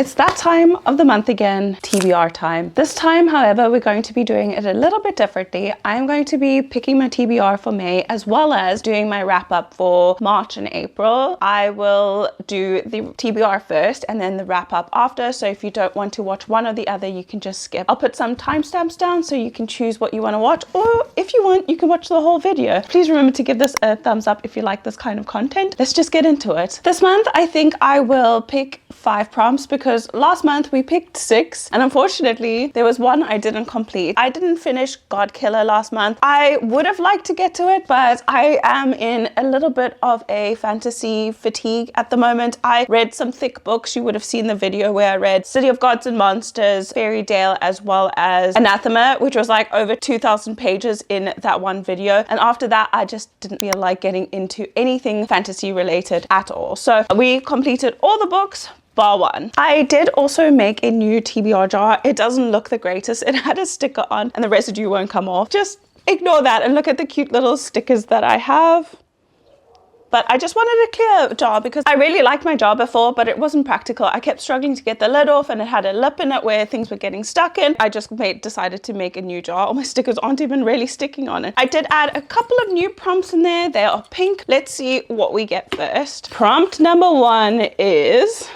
It's that time of the month again, TBR time. This time, however, we're going to be doing it a little bit differently. I'm going to be picking my TBR for May as well as doing my wrap up for March and April. I will do the TBR first and then the wrap up after. So if you don't want to watch one or the other, you can just skip. I'll put some timestamps down so you can choose what you want to watch, or if you want, you can watch the whole video. Please remember to give this a thumbs up if you like this kind of content. Let's just get into it. This month, I think I will pick 5 prompts because last month we picked 6 and unfortunately there was one I didn't complete. I didn't finish God Killer last month. I would have liked to get to it, but I am in a little bit of a fantasy fatigue at the moment. I read some thick books. You would have seen the video where I read City of Gods and Monsters, Fairydale, as well as Anathema, which was like over 2,000 pages in that one video. And after that, I just didn't feel like getting into anything fantasy related at all. So we completed all the books bar one. I did also make a new TBR jar. It doesn't look the greatest. It had a sticker on and the residue won't come off. Just ignore that and look at the cute little stickers that I have. But I just wanted a clear jar because I really liked my jar before, but it wasn't practical. I kept struggling to get the lid off and it had a lip in it where things were getting stuck in. I just decided to make a new jar. All my stickers aren't even really sticking on it. I did add a couple of new prompts in there. They are pink. Let's see what we get first. Prompt number 1 is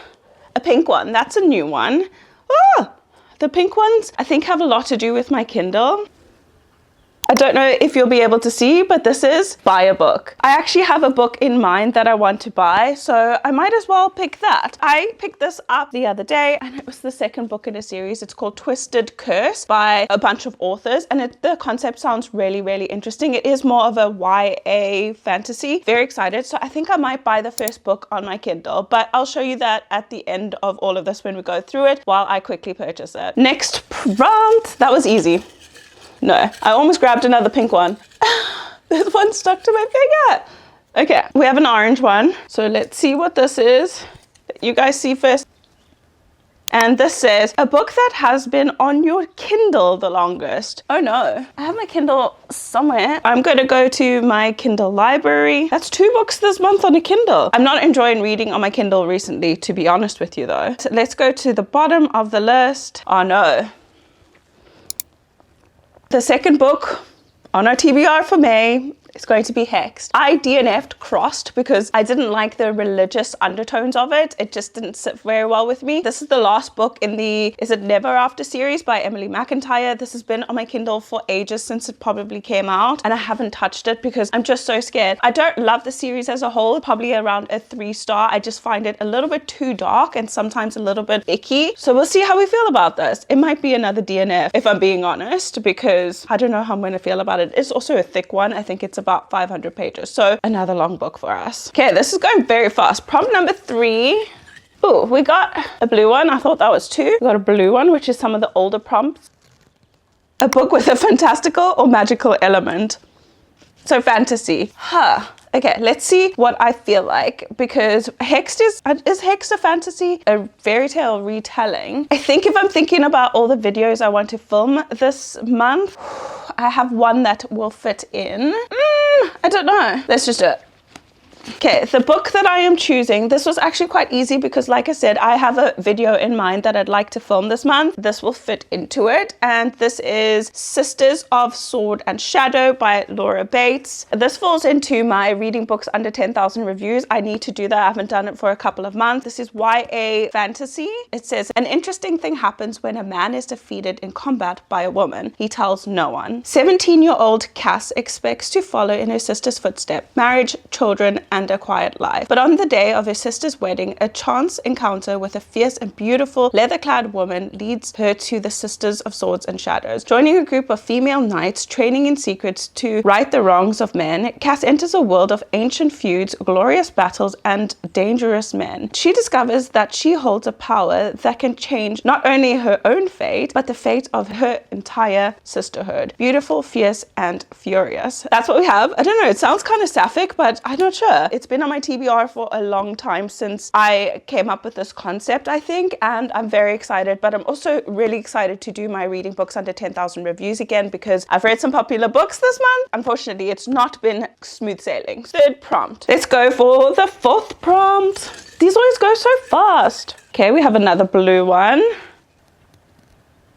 a pink one. That's a new one. Oh, the pink ones I think have a lot to do with my Kindle. I don't know if you'll be able to see, but this is buy a book. I actually have a book in mind that I want to buy, so I might as well pick that. I picked this up the other day and it was the second book in a series. It's called Twisted Curse by a bunch of authors and the concept sounds really, really interesting. It is more of a YA fantasy. Very excited. So I think I might buy the first book on my Kindle, but I'll show you that at the end of all of this when we go through it while I quickly purchase it. Next prompt. That was easy. No, I almost grabbed another pink one. This one stuck to my finger. Okay, we have an orange one. So let's see what this is. You guys see first. And this says, a book that has been on your Kindle the longest. Oh no, I have my Kindle somewhere. I'm going to go to my Kindle library. That's 2 books this month on a Kindle. I'm not enjoying reading on my Kindle recently, to be honest with you though. So let's go to the bottom of the list. Oh no. The second book on our TBR for May is going to be Hexed. I DNF'd Crossed because I didn't like the religious undertones of it. It just didn't sit very well with me. This is the last book in the Is It Never After series by Emily McIntyre. This has been on my Kindle for ages, since it probably came out, and I haven't touched it because I'm just so scared. I don't love the series as a whole, probably around a 3-star. I just find it a little bit too dark and sometimes a little bit icky. So we'll see how we feel about this. It might be another DNF if I'm being honest, because I don't know how I'm going to feel about it. It's also a thick one. I think it's about 500 pages, so another long book for us. Okay, this is going very fast. Prompt number 3. Oh, we got a blue one. I thought that was 2. We got a blue one, which is some of the older prompts. A book with a fantastical or magical element. So fantasy. Okay, let's see what I feel like, because Hexed is Hexed a fantasy, a fairy tale retelling? I think if I'm thinking about all the videos I want to film this month, I have one that will fit in. I don't know. Let's just do it. Okay, the book that I am choosing, this was actually quite easy because, like I said, I have a video in mind that I'd like to film this month. This will fit into it, and this is Sisters of Sword and Shadow by Laura Bates. This falls into my reading books under 10,000 reviews. I need to do that. I haven't done it for a couple of months. This is YA fantasy. It says, an interesting thing happens when a man is defeated in combat by a woman. He tells no one. 17-year-old Cass expects to follow in her sister's footsteps, marriage, children, and a quiet life. But on the day of her sister's wedding, a chance encounter with a fierce and beautiful leather-clad woman leads her to the Sisters of Swords and Shadows. Joining a group of female knights training in secrets to right the wrongs of men, Cass enters a world of ancient feuds, glorious battles, and dangerous men. She discovers that she holds a power that can change not only her own fate, but the fate of her entire sisterhood. Beautiful, fierce, and furious. That's what we have. I don't know, it sounds kind of sapphic, but I'm not sure. It's been on my TBR for a long time since I came up with this concept, I think, and I'm very excited, but I'm also really excited to do my reading books under 10,000 reviews again because I've read some popular books this month. Unfortunately, it's not been smooth sailing. Third prompt. Let's go for the fourth prompt. These always go so fast. Okay, we have another blue one.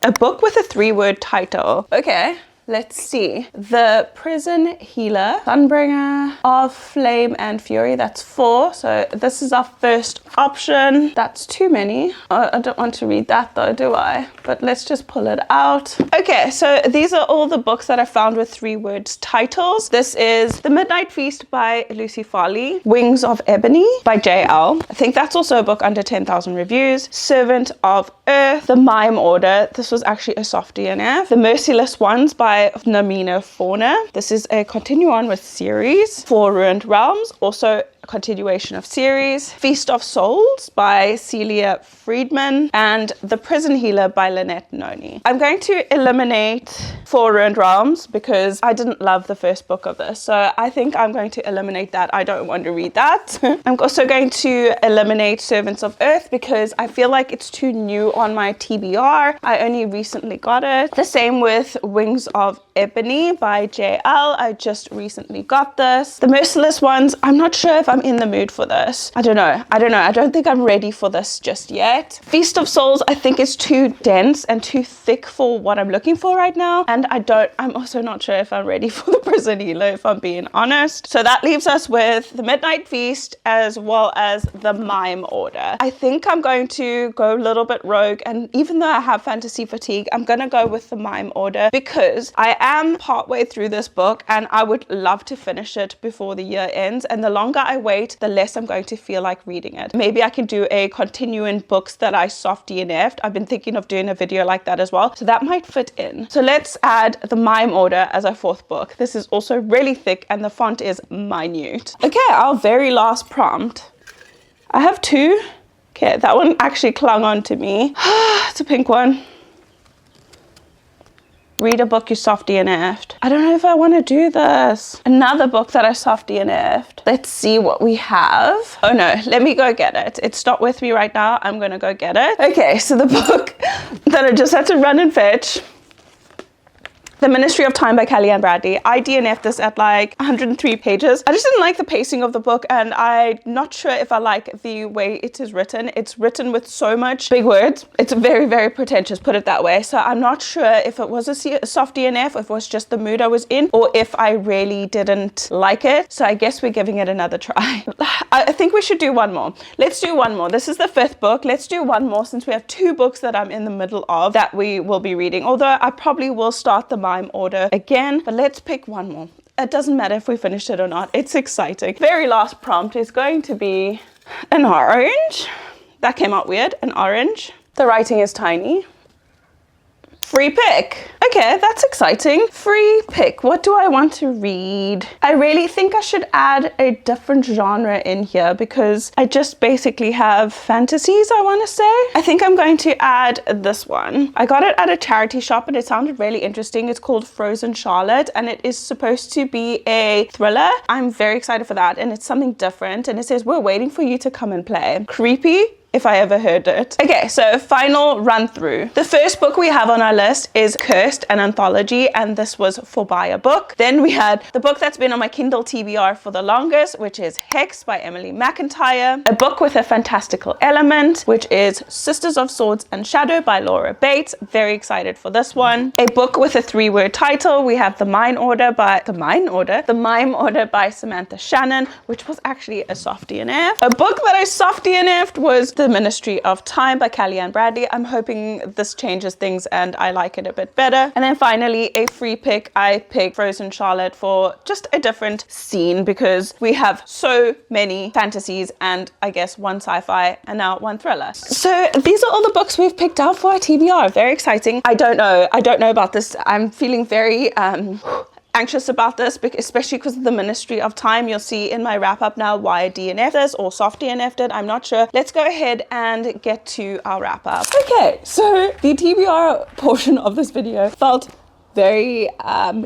A book with a 3-word title. Okay. Let's see. The Prison Healer, Sunbringer of Flame and Fury. That's 4. So this is our first option. That's too many. I don't want to read that though, do I? But let's just pull it out. Okay, so these are all the books that I found with 3-word titles. This is The Midnight Feast by Lucy Farley. Wings of Ebony by J.L. I think that's also a book under 10,000 reviews. Servant of Earth. The Mime Order. This was actually a soft DNF. The Merciless Ones by Namina Fauna. This is a continue on with series. 4 Ruined Realms, also a continuation of series. Feast of Souls by Celia Friedman, and The Prison Healer by Lynette Noni. I'm going to eliminate 4 Ruined Realms because I didn't love the first book of this, so I think I'm going to eliminate that. I don't want to read that. I'm also going to eliminate Servants of Earth because I feel like it's too new on my TBR. I only recently got it. The same with Wings of Ebony by JL. I just recently got this. The Merciless Ones, I'm not sure if I'm in the mood for this. I don't know. I don't think I'm ready for this just yet. Feast of Souls, I think is too dense and too thick for what I'm looking for right now. And I'm also not sure if I'm ready for the Prison Healer, if I'm being honest. So that leaves us with The Midnight Feast as well as The Mime Order. I think I'm going to go a little bit rogue, and even though I have fantasy fatigue, I'm gonna go with The Mime Order because I am partway through this book and I would love to finish it before the year ends, and the longer I wait, the less I'm going to feel like reading it. Maybe I can do a continuing books that I soft DNF'd. I've been thinking of doing a video like that as well, so that might fit in. So let's add The Mime Order as our 4th book. This is also really thick and the font is minute. Okay, our very last prompt. I have 2. Okay, that one actually clung on to me. It's a pink one. Read a book you soft DNF'd. I don't know if I want to do this. Another book that I soft DNF'd. Let's see what we have. Oh no, let me go get it. It's not with me right now. I'm gonna go get it. Okay, so the book that I just had to run and fetch, The Ministry of Time by Kellyanne Bradley. I DNF'd this at like 103 pages. I just didn't like the pacing of the book, and I'm not sure if I like the way it is written. It's written with so much big words. It's very, very pretentious, put it that way. So I'm not sure if it was a soft DNF, if it was just the mood I was in, or if I really didn't like it. So I guess we're giving it another try. I think we should do one more. Let's do one more. This is the 5th book. Let's do one more since we have 2 books that I'm in the middle of that we will be reading. Although I probably will start The Mime Order again, but let's pick one more. It doesn't matter if we finished it or not. It's exciting. Very last prompt is going to be an orange. That came out weird. An orange. The writing is tiny. Free pick. Okay, that's exciting. Free pick. What do I want to read? I really think I should add a different genre in here because I just basically have fantasies, I want to say. I think I'm going to add this one. I got it at a charity shop and it sounded really interesting. It's called Frozen Charlotte and it is supposed to be a thriller. I'm very excited for that, and it's something different, and it says, "We're waiting for you to come and play." Creepy, if I ever heard it. Okay, so final run through. The first book we have on our list is Cursed, an anthology, and this was for buy a book. Then we had the book that's been on my Kindle TBR for the longest, which is Hex by Emily McIntyre. A book with a fantastical element, which is Sisters of Swords and Shadow by Laura Bates. Very excited for this one. A book with a 3-word title. We have The Mime Order by Samantha Shannon, which was actually a soft DNF. A book that I soft DNF'd was The Ministry of Time by Kellyanne Bradley. I'm hoping this changes things and I like it a bit better. And then finally, a free pick. I picked Frozen Charlotte for just a different scene because we have so many fantasies and I guess 1 sci-fi and now 1 thriller. So these are all the books we've picked out for our TBR. Very exciting. I don't know about this. I'm feeling very anxious about this, especially because of the Ministry of Time. You'll see in my wrap up now why I DNF'd this or soft DNF'd it. I'm not sure. Let's go ahead and get to our wrap up. Okay, so the TBR portion of this video felt very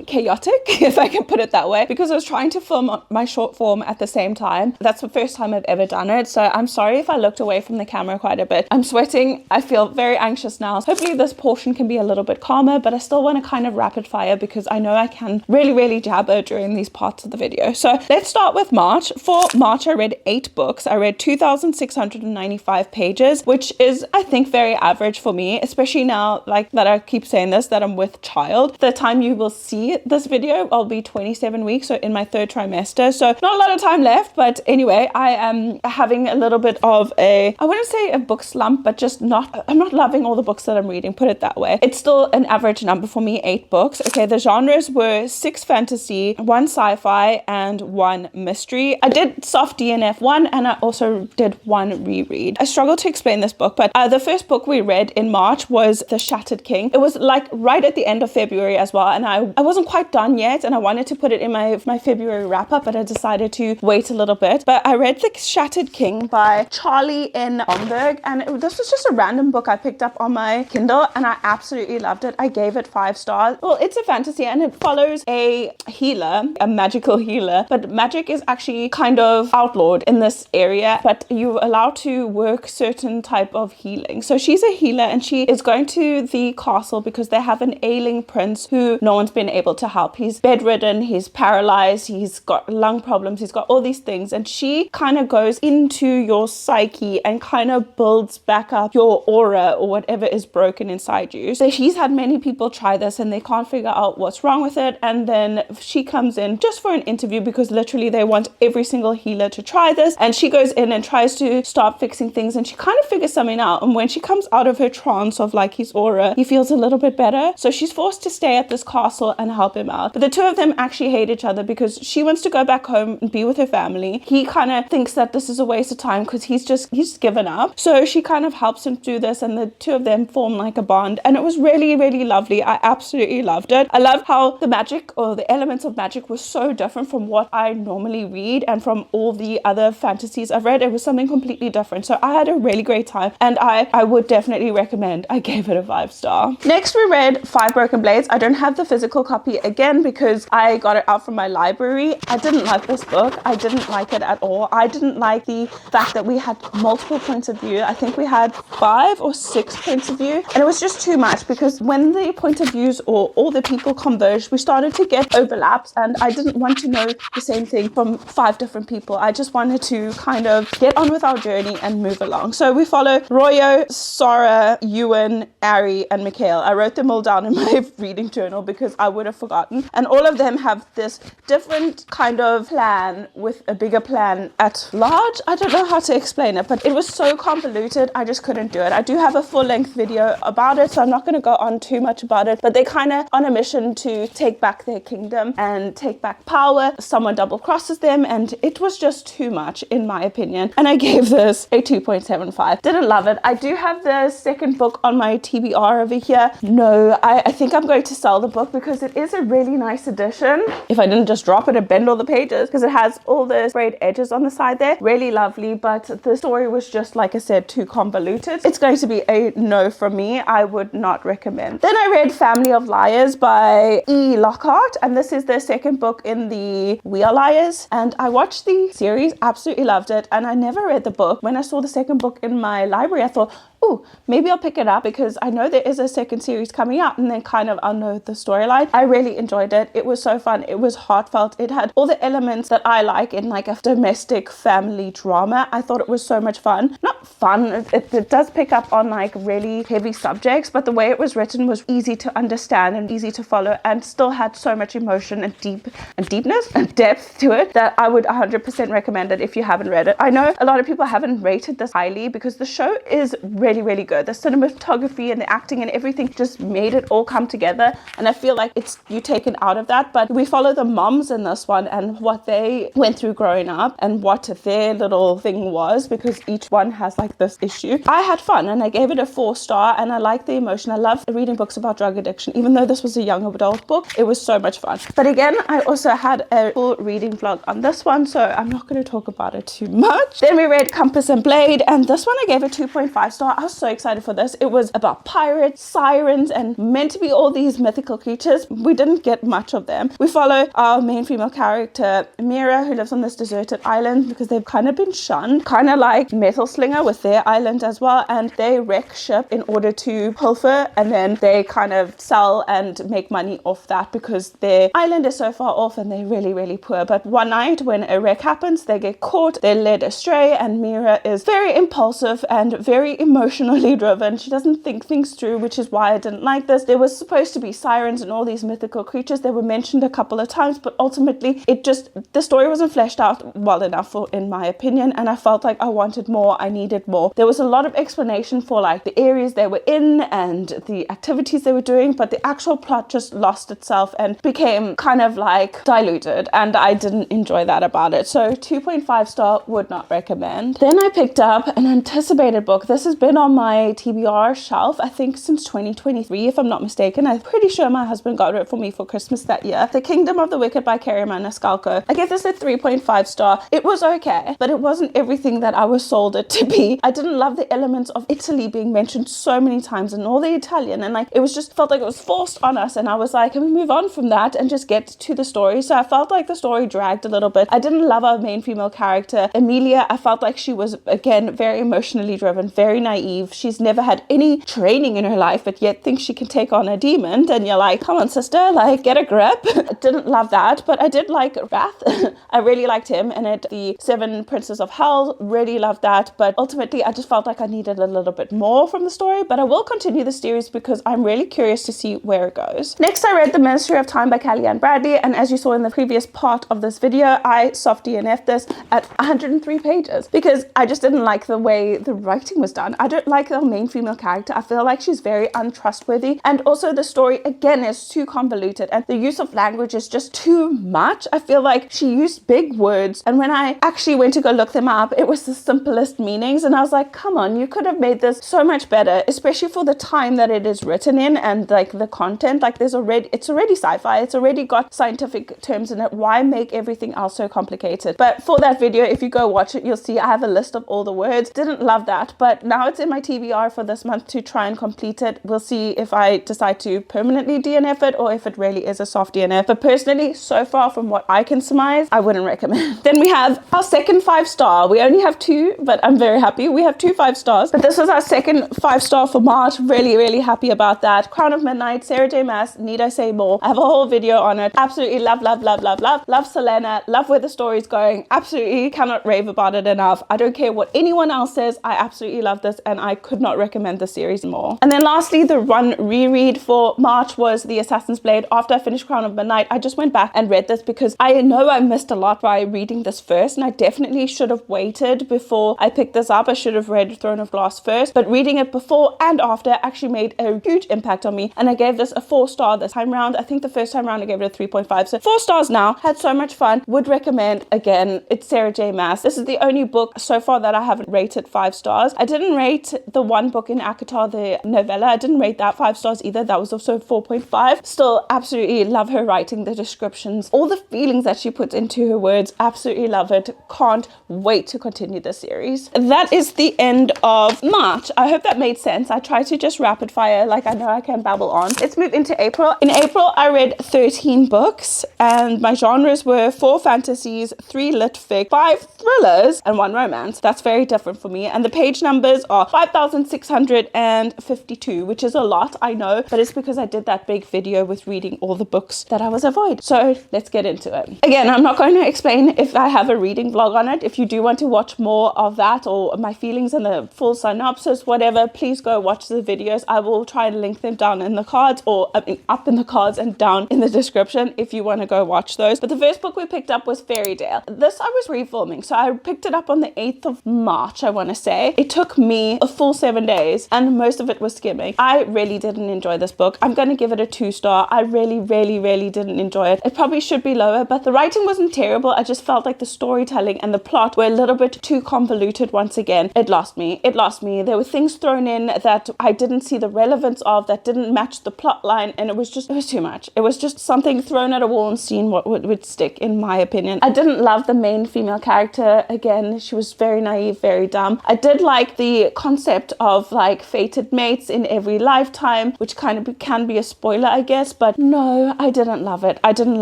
chaotic, if I can put it that way, because I was trying to film my short form at the same time. That's the first time I've ever done it, so I'm sorry if I looked away from the camera quite a bit. I'm sweating. I feel very anxious now. Hopefully this portion can be a little bit calmer, but I still want to kind of rapid fire because I know I can really jabber during these parts of the video. So let's start with March. For March, I read 8 books. I read 2,695 pages, which is, I think, very average for me, especially now, like that I keep saying this, that I'm with child. The time you will see this video, I'll be 27 weeks, so in my 3rd trimester. So not a lot of time left, but anyway, I am having a little bit of I wouldn't say a book slump, but just I'm not loving all the books that I'm reading, put it that way. It's still an average number for me, 8 books. Okay, the genres were 6 fantasy, 1 sci-fi, and 1 mystery. I did soft DNF 1, and I also did 1 reread. I struggled to explain this book, but the first book we read in March was The Shattered King. It was like right at the end of February as well, and I wasn't quite done yet, and I wanted to put it in my February wrap-up, but I decided to wait a little bit. But I read The Shattered King by Charlie N. Omberg, and this was just a random book I picked up on my Kindle, and I absolutely loved it. I gave it 5 stars. Well, it's a fantasy, and it follows a healer, a magical healer, but magic is actually kind of outlawed in this area, but you're allowed to work certain type of healing. So she's a healer, and she is going to the castle because they have an ailing prince who no one's been able to help. He's bedridden, he's paralyzed, he's got lung problems, he's got all these things, and she kind of goes into your psyche and kind of builds back up your aura or whatever is broken inside you. So she's had many people try this and they can't figure out what's wrong with it, and then she comes in just for an interview because literally they want every single healer to try this, and she goes in and tries to start fixing things, and she kind of figures something out, and when she comes out of her trance of like his aura, he feels a little bit better. So she's forced to stay at this castle and help him out, but the two of them actually hate each other because she wants to go back home and be with her family. He kind of thinks that this is a waste of time because he's given up. So she kind of helps him do this, and the two of them form like a bond, and it was really lovely. I absolutely loved it. I loved how the magic or the elements of magic was so different from what I normally read and from all the other fantasies I've read. It was something completely different, so I had a really great time, and I would definitely recommend. I gave it a 5-star. Next we read 5 Broken Blades. I don't have the physical copy again because I got it out from my library. I didn't like this book. I didn't like it at all. I didn't like the fact that we had multiple points of view. I think we had 5 or 6 points of view, and it was just too much because when the point of views or all the people converged, we started to get overlaps, and I didn't want to know the same thing from 5 different people. I just wanted to kind of get on with our journey and move along. So we follow Royo, Sora, Ewan, Ari, and Mikhail. I wrote them all down in my reading journal because I would have forgotten, and all of them have this different kind of plan with a bigger plan at large. I don't know how to explain it, but it was so convoluted, I just couldn't do it. I do have a full-length video about it, so I'm not going to go on too much about it, but they kind of on a mission to take back their kingdom and take back power. Someone double crosses them, and it was just too much in my opinion, and I gave this a 2.75. Didn't love it. I do have the second book on my TBR over here. No, I think I'm going to sell the book because it is a really nice edition. If I didn't just drop it and bend all the pages, because it has all the sprayed edges on the side there. Really lovely, but the story was just, like I said, too convoluted. It's going to be a no from me. I would not recommend. Then I read Family of Liars by E. Lockhart, and this is the second book in the We Are Liars, and I watched the series, absolutely loved it, and I never read the book. When I saw the second book in my library, I thought, oh, maybe I'll pick it up because I know there is a second series coming out, and then kind of I'll know the storyline. I really enjoyed it. It was so fun. It was heartfelt. It had all the elements that I like in like a domestic family drama. I thought it was so much fun. Not fun. It does pick up on like really heavy subjects, but the way it was written was easy to understand and easy to follow, and still had so much emotion and deepness and depth to it that I would 100% recommend it if you haven't read it. I know a lot of people haven't rated this highly because the show is really good. The cinematography and the acting and everything just made it all come together, and I feel like it's you taken out of that. But we follow the moms in this one and what they went through growing up and what their little thing was, because each one has like this issue. I had fun and I gave it a 4-star, and I liked the emotion. I love reading books about drug addiction, even though this was a young adult book. It was so much fun. But again, I also had a full reading vlog on this one, so I'm not going to talk about it too much. Then we read Compass and Blade, and this one I gave a 2.5 star. I was so excited for this. It was about pirates, sirens, and meant to be all these mythical creatures. We didn't get much of them. We follow our main female character, Mira, who lives on this deserted island because they've kind of been shunned, kind of like Metal Slinger with their island as well, and they wreck ship in order to pilfer, and then they kind of sell and make money off that because their island is so far off and they're really, really poor. But one night when a wreck happens, they get caught, they're led astray, and Mira is very impulsive and very emotionally driven. She doesn't think things through, which is why I didn't like this. There was supposed to be sirens and all these mythical creatures. They were mentioned a couple of times, but ultimately the story wasn't fleshed out well enough in my opinion, and I felt like I wanted more, I needed more. There was a lot of explanation for like the areas they were in and the activities they were doing, but the actual plot just lost itself and became kind of like diluted, and I didn't enjoy that about it. So 2.5 star, would not recommend. Then I picked up an anticipated book. This has been on my TBR shelf, I think since 2023, if I'm not mistaken. I'm pretty sure my husband got it for me for Christmas that year. The Kingdom of the Wicked by Kerry Maniscalco. I gave this a 3.5 star. It was okay, but it wasn't everything that I was sold it to be. I didn't love the elements of Italy being mentioned so many times and all the Italian, and like it was just felt like it was forced on us, and I was like, can we move on from that and just get to the story? So I felt like the story dragged a little bit. I didn't love our main female character, Emilia. I felt like she was, again, very emotionally driven, very naive. She's never had any training in her life, but yet thinks she can take on a demon, and you're like, come on sister, like get a grip. I didn't love that, but I did like Wrath. I really liked him, and the Seven Princes of Hell, really loved that, but ultimately I just felt like I needed a little bit more from the story. But I will continue the series because I'm really curious to see where it goes. Next, I read The Ministry of Time by Kellyanne Bradley, and as you saw in the previous part of this video, I soft DNF'd this at 103 pages because I just didn't like the way the writing was done. I don't like the main female character. I feel like she's very untrustworthy, and also the story again is too convoluted, and the use of language is just too much. I feel like she used big words, and when I actually went to go look them up, it was the simplest meanings, and I was like, come on, you could have made this so much better, especially for the time that it is written in and like the content. Like it's already sci-fi, it's already got scientific terms in it. Why make everything else so complicated? But for that video, if you go watch it, you'll see I have a list of all the words. Didn't love that, but now it's in my TBR for this month to try and complete it. We'll see if I decide to permanently DNF it or if it really is a soft DNF. But personally, so far from what I can surmise, I wouldn't recommend. Then we have our second 5-star. We only have 2, but I'm very happy. We have 2 5-stars, but this was our second 5-star for March. Really, really happy about that. Crown of Midnight, Sarah J. Maas, need I say more? I have a whole video on it. Absolutely love, love, love, love, love. Love Selena, love where the story's going. Absolutely cannot rave about it enough. I don't care what anyone else says. I absolutely love this, and I could not recommend the series more. And then lastly, the one reread for March was The Assassin's Blade. After I finished Crown of Midnight, I just went back and read this because I know I missed a lot by reading this first, and I definitely should have waited before I picked this up. I should have read Throne of Glass first, but reading it before and after actually made a huge impact on me, and I gave this a 4-star this time round. I think the first time round I gave it a 3.5, so 4 stars now. Had so much fun, would recommend. Again, it's Sarah J. Maas. This is the only book so far that I haven't rated 5 stars. I didn't rate the one book in ACOTAR, the novella. I didn't rate that 5 stars either. That was also 4.5. Still absolutely love her writing, the descriptions, all the feelings that she puts into her words. Absolutely love it. Can't wait to continue the series. That is the end of March. I hope that made sense. I tried to just rapid fire, like I know I can babble on. Let's move into April. In April, I read 13 books, and my genres were 4 fantasies, 3 lit fic, 5 thrillers, and 1 romance. That's very different for me. And the page numbers are 5,652, which is a lot, I know, but it's because I did that big video with reading all the books that I was avoiding. So let's get into it. Again, I'm not going to explain if I have a reading vlog on it. If you do want to watch more of that or my feelings and the full synopsis, whatever, please go watch the videos. I will try and link them down in the cards, or up in the cards and down in the description if you want to go watch those. But the first book we picked up was Fairydale. This I was refilming, so I picked it up on the 8th of March, I want to say. It took me a full 7 days, and most of it was skimming. I really didn't enjoy this book. I'm going to give it a 2-star. I really, really, really didn't enjoy it. It probably should be lower, but the writing wasn't terrible. I just felt like the storytelling and the plot were a little bit too convoluted once again. It lost me. It lost me. There were things thrown in that I didn't see the relevance of, that didn't match the plot line, and it was too much. It was just something thrown at a wall and seen what would stick, in my opinion. I didn't love the main female character. Again, she was very naive, very dumb. I did like the concept of like fated mates in every lifetime, which kind of can be a spoiler, I guess, but no, I didn't love it. I didn't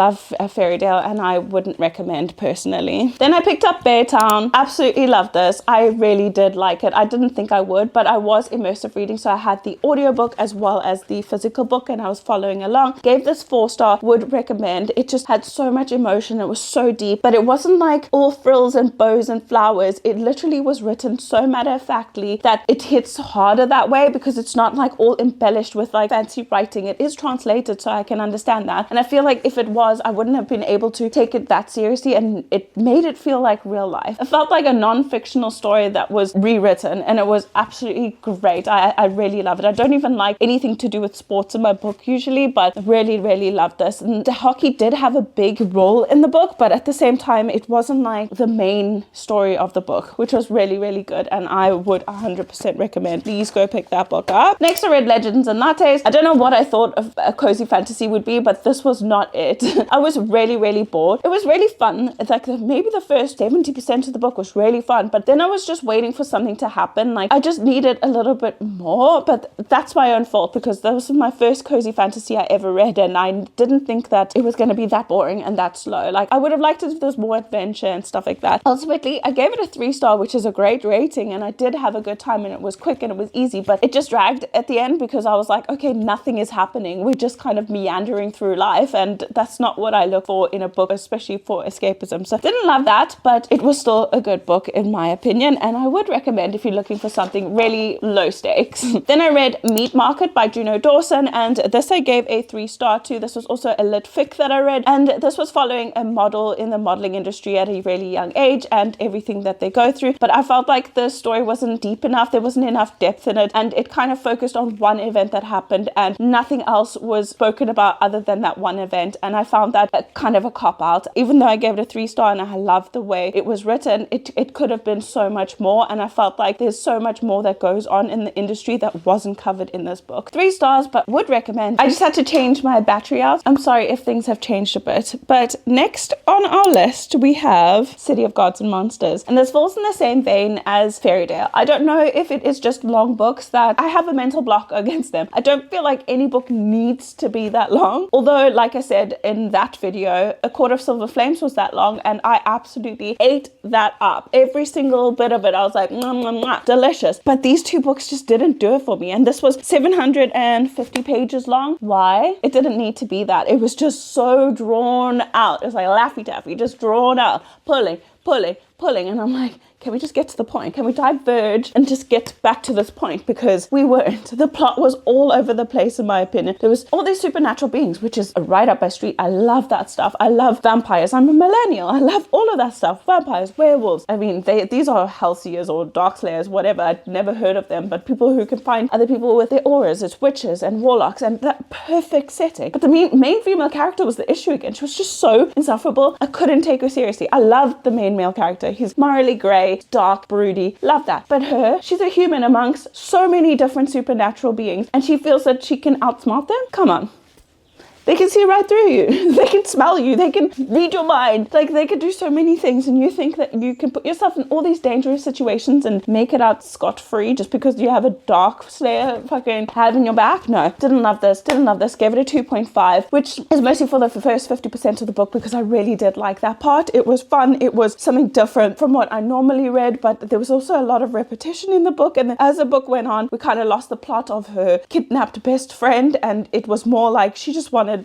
love Fairydale, and I wouldn't recommend personally. Then I picked up Beartown. Absolutely loved this. I really did like it. I didn't think I would, but I was immersive reading, so I had the audiobook as well as the physical book, and I was following along. Gave this 4-star, would recommend. It just had so much emotion. It was so deep, but it wasn't like all frills and bows and flowers. It literally was written so matter-of-factly that it hits harder that way, because it's not like all embellished with like fancy writing. It is translated, so I can understand that, and I feel like if it was, I wouldn't have been able to take it that seriously, and it made it feel like real life. It felt like a non-fictional story that was rewritten, and it was absolutely great. I really love it. I don't even like anything to do with sports in my book usually, but really loved this. And the hockey did have a big role in the book, but at the same time it wasn't like the main story of the book, which was really good, and I would 100% recommend. Please go pick that book up. Next, I read Legends and Lattes. I don't know what I thought of a cozy fantasy would be, but this was not it. I was really bored. It was really fun. It's like maybe the first 70% of the book was really fun, but then I was just waiting for something to happen. Like I just needed a little bit more, but that's my own fault, because this was my first cozy fantasy I ever read, and I didn't think that it was going to be that boring and that slow. Like I would have liked it if there was more adventure and stuff like that. Ultimately, I gave it a 3-star, which is a great rating, and I did have a good time, and it was quick and it was easy, but it just dragged at the end, because I was like, okay, nothing is happening. We're just kind of meandering through life, and that's not what I look for in a book, especially for escapism. So didn't love that, but it was still a good book in my opinion, and I would recommend if you're looking for something really low stakes. Then I read Meat Market by Juno Dawson, and this I gave a 3-star to. This was also a lit fic that I read, and this was following a model in the modeling industry at a really young age and everything that they go through, but I felt like the story wasn't deep enough. There wasn't enough depth in it, and it kind of focused on one event that happened, and nothing else was spoken about other than that one event, and I found that kind of a cop-out. Even though I gave it a 3-star and I loved the way it was written, it could have been so much more, and I felt like there's so much more that goes on in the industry that wasn't covered in this book. 3 stars, but would recommend. I just had to change my battery out. I'm sorry if things have changed a bit, but next on our list we have City of Gods and Monsters, and this falls in the same vein as Fairydale. I don't know if it is just long books that I have a mental block against them. I don't feel like any book needs to be that long, although like I said in that video, A Court of Silver Flames was that long, and I absolutely ate that up. Every single bit of it, I was like, mwah, mwah, mwah, delicious. But these 2 books just didn't do it for me, and this was 750 pages long. Why? It didn't need to be that. It was just so drawn out. It was like Laffy Taffy, just drawn out, pulling, and I'm like, can we just get to the point? Can we diverge and just get back to this point? Because we weren't. The plot was all over the place in my opinion. There was all these supernatural beings, which is right up my street. I love that stuff. I love vampires. I'm a millennial. I love all of that stuff. Vampires, werewolves. I mean, these are Hellseers or Darkslayers, whatever. I'd never heard of them, but people who can find other people with their auras. It's witches and warlocks, and that perfect setting. But the main female character was the issue again. She was just so insufferable. I couldn't take her seriously. I loved the main male character. He's morally grey, dark, broody, love that. But she's a human amongst so many different supernatural beings, and she feels that she can outsmart them? Come on. They can see right through you. They can smell you. They can read your mind. Like, they could do so many things, and you think that you can put yourself in all these dangerous situations and make it out scot-free just because you have a dark slayer fucking head in your back? No. Didn't love this. Gave it a 2.5, which is mostly for the first 50% of the book, because I really did like that part. It was fun. It was something different from what I normally read, but there was also a lot of repetition in the book, and as the book went on, we kind of lost the plot of her kidnapped best friend, and it was more like she just wanted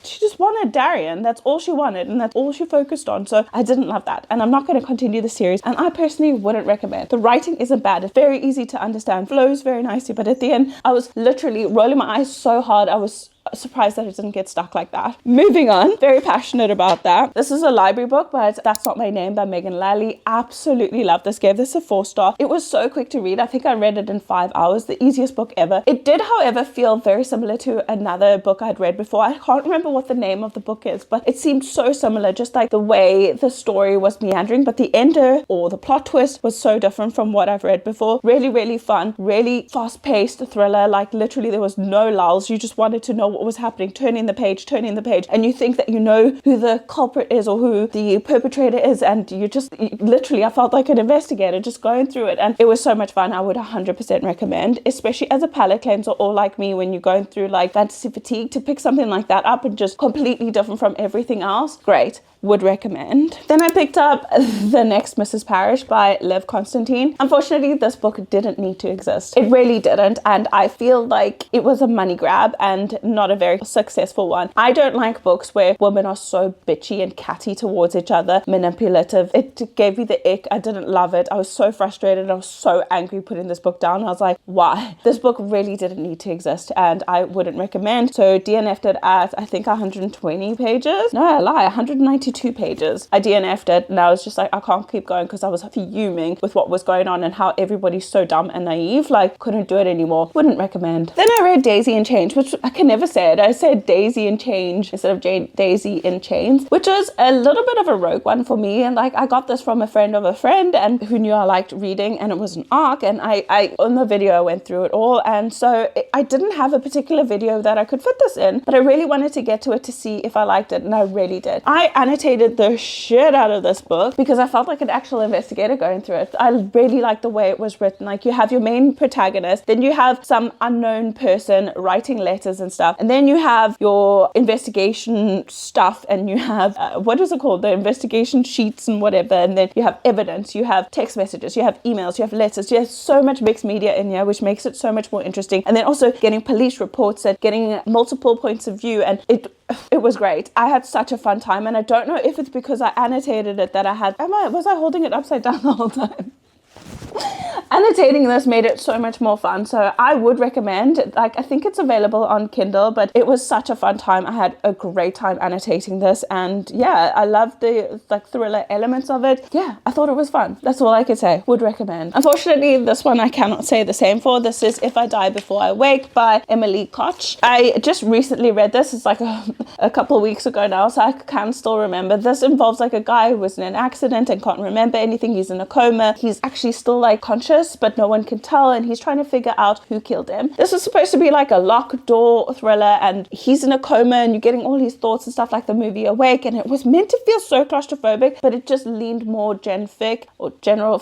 Darian. That's all she wanted, and that's all she focused on. So I didn't love that, and I'm not going to continue the series, and I personally wouldn't recommend. The writing isn't bad. It's very easy to understand, flows very nicely, but at the end I was literally rolling my eyes so hard. I was surprised that it didn't get stuck like that. Moving on, very passionate about that. This is a library book, but That's Not My Name by Megan Lally. Absolutely loved this. Gave this a 4-star. It was so quick to read. I think I read it in 5 hours. The easiest book ever. It did, however, feel very similar to another book I'd read before. I can't remember what the name of the book is, but it seemed so similar, just like the way the story was meandering, but the ender or the plot twist was so different from what I've read before. Really fun, really fast-paced thriller. Like, literally there was no lulls. You just wanted to know what was happening, turning the page, and you think that you know who the culprit is or who the perpetrator is, and you just literally, I felt like an investigator just going through it, and it was so much fun. I would 100% recommend, especially as a palate cleanser, or like me, when you're going through like fantasy fatigue, to pick something like that up and just completely different from everything else. Great. Would recommend. Then I picked up The Next Mrs. Parrish by Liv Constantine. Unfortunately, this book didn't need to exist. It really didn't, and I feel like it was a money grab and not a very successful one. I don't like books where women are so bitchy and catty towards each other, manipulative. It gave me the ick. I didn't love it. I was so frustrated. I was so angry putting this book down. I was like, why? This book really didn't need to exist, and I wouldn't recommend. So DNF'd it at, I think, 120 pages. No, I lie, 192 pages. I DNF'd it, and I was just like, I can't keep going, because I was fuming with what was going on and how everybody's so dumb and naive. Like, couldn't do it anymore. Wouldn't recommend. Then I read Daisy in Chains, which I can never say it. I said Daisy in Change instead of Daisy in Chains, which was a little bit of a rogue one for me. And like, I got this from a friend of a friend, and who knew I liked reading, and it was an arc, and I on the video I went through it all, and so I didn't have a particular video that I could fit this in, but I really wanted to get to it to see if I liked it, and I really did. I annotated the shit out of this book because I felt like an actual investigator going through it. I really liked the way it was written. Like, you have your main protagonist, then you have some unknown person writing letters and stuff, and then you have your investigation stuff, and you have what is it called, the investigation sheets and whatever, and then you have evidence, you have text messages, you have emails, you have letters, you have so much mixed media in here, which makes it so much more interesting. And then also getting police reports, and getting multiple points of view, and it was great. I had such a fun time, and I don't know if it's because I annotated it that was I holding it upside down the whole time? Annotating this made it so much more fun, so I would recommend. Like, I think it's available on Kindle, but it was such a fun time. I had a great time annotating this, and yeah, I loved the like thriller elements of it. Yeah, I thought it was fun. That's all I could say. Would recommend. Unfortunately, this one I cannot say the same for. This is If I Die Before I Wake by Emily Koch. I just recently read this. It's like a couple of weeks ago now, so I can still remember. This involves like a guy who was in an accident and can't remember anything. He's in a coma. He's actually still like conscious, but no one can tell, and he's trying to figure out who killed him. This was supposed to be like a locked door thriller, and he's in a coma, and you're getting all his thoughts and stuff like the movie Awake, and it was meant to feel so claustrophobic, but it just leaned more general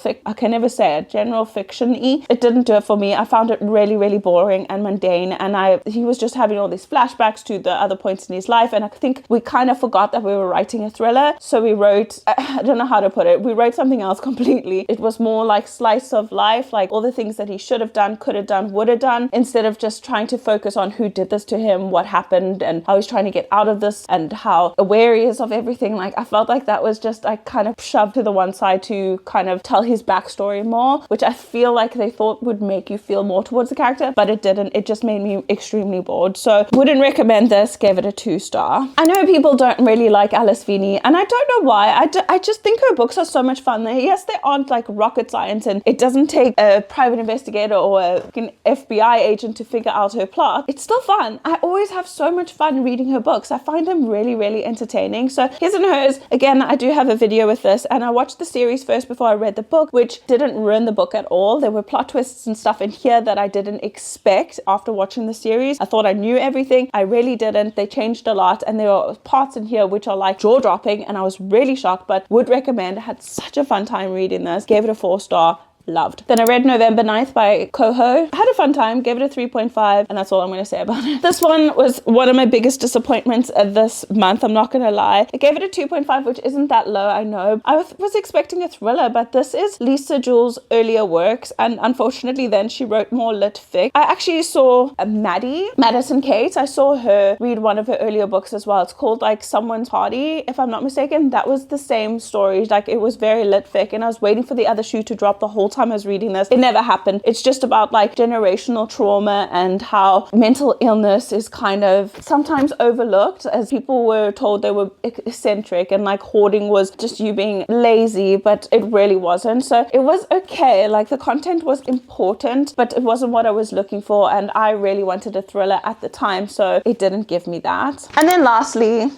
fiction-y. It didn't do it for me. I found it really, really boring and mundane, and he was just having all these flashbacks to the other points in his life, and I think we kind of forgot that we were writing a thriller, so we wrote, I don't know how to put it, we wrote something else completely. It was more like slice of life, like all the things that he should have done, could have done, would have done, instead of just trying to focus on who did this to him, what happened, and how he's trying to get out of this, and how aware he is of everything. Like, I felt like that was just like kind of shoved to the one side to kind of tell his backstory more, which I feel like they thought would make you feel more towards the character, but it didn't. It just made me extremely bored. So wouldn't recommend this. Gave it a 2-star. I know people don't really like Alice Feeney, and I don't know why. I just think her books are so much fun. Yes, they aren't like rocket science, and it doesn't take a private investigator or an FBI agent to figure out her plot. It's still fun. I always have so much fun reading her books. I find them really, really entertaining. So his and hers, again, I do have a video with this, and I watched the series first before I read the book, which didn't ruin the book at all. There were plot twists and stuff in here that I didn't expect after watching the series. I thought I knew everything. I really didn't. They changed a lot, and there are parts in here which are like jaw-dropping, and I was really shocked, but would recommend. I had such a fun time reading this. Gave it a 4-star. Loved. Then I read November 9th by Coho. I had a fun time, gave it a 3.5, and that's all I'm going to say about it. This one was one of my biggest disappointments this month, I'm not going to lie. I gave it a 2.5, which isn't that low, I know. I was expecting a thriller, but this is Lisa Jewell's earlier works, and unfortunately then she wrote more lit fic. I actually saw Madison Kate. I saw her read one of her earlier books as well. It's called like Someone's Party, if I'm not mistaken. That was the same story. Like, it was very lit fic, and I was waiting for the other shoe to drop the whole time I was reading this. It never happened. It's just about like generational trauma and how mental illness is kind of sometimes overlooked, as people were told they were eccentric and like hoarding was just you being lazy, but it really wasn't. So it was okay. Like, the content was important, but it wasn't what I was looking for, and I really wanted a thriller at the time, so it didn't give me that. And then lastly,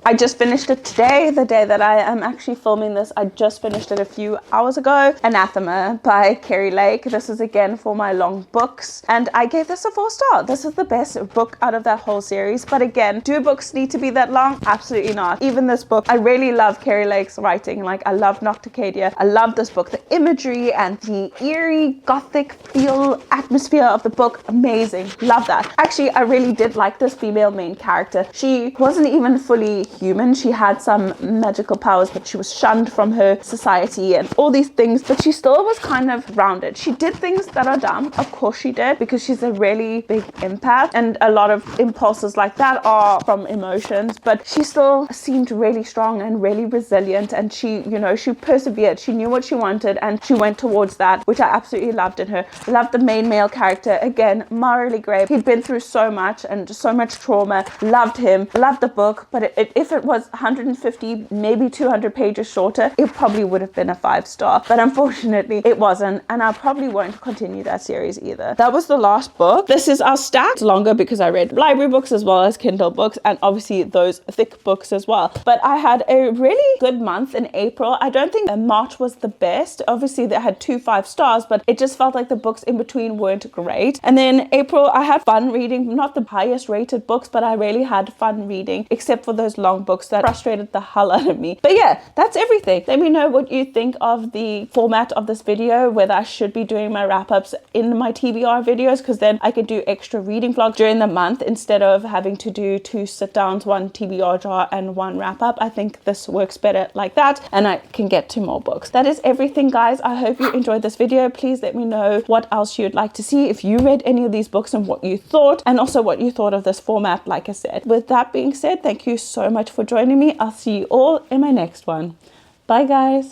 I just finished it today, the day that I am actually filming this. I just finished it a few hours ago. Anathema by Carrie Lake. This is again for my long books, and I gave this a 4-star. This is the best book out of that whole series. But again, do books need to be that long? Absolutely not. Even this book, I really love Carrie Lake's writing. Like, I love Nocticadia. I love this book. The imagery and the eerie gothic feel atmosphere of the book, amazing. Love that. Actually, I really did like this female main character. She wasn't even fully human. She had some magical powers, but she was shunned from her society and all these things, but she still was kind of rounded. She did things that are dumb, of course she did, because she's a really big empath, and a lot of impulses like that are from emotions, but she still seemed really strong and really resilient, and she, you know, she persevered. She knew what she wanted and she went towards that, which I absolutely loved in her. Loved the main male character, again, morally great. He'd been through so much and so much trauma. Loved him, loved the book, but if it was 150, maybe 200 pages shorter, it probably would have been a 5-star, but unfortunately it wasn't, and I probably won't continue that series either. That was the last book. This is our stack. It's longer because I read library books as well as Kindle books, and obviously those thick books as well. But I had a really good month in April. I don't think March was the best. Obviously they had 2 5-stars, but it just felt like the books in between weren't great. And then April, I had fun reading, not the highest rated books, but I really had fun reading, except for those long books that frustrated the hell out of me. But yeah, that's everything. Let me know what you think of the format of this video, whether I should be doing my wrap-ups in my TBR videos, because then I could do extra reading vlogs during the month instead of having to do 2 sit-downs, 1 TBR jar and 1 wrap-up. I think this works better like that, and I can get to more books. That is everything, guys. I hope you enjoyed this video. Please let me know what else you'd like to see, if you read any of these books and what you thought, and also what you thought of this format, like I said. With that being said, thank you so much for joining me. I'll see you all in my next one. Bye, guys.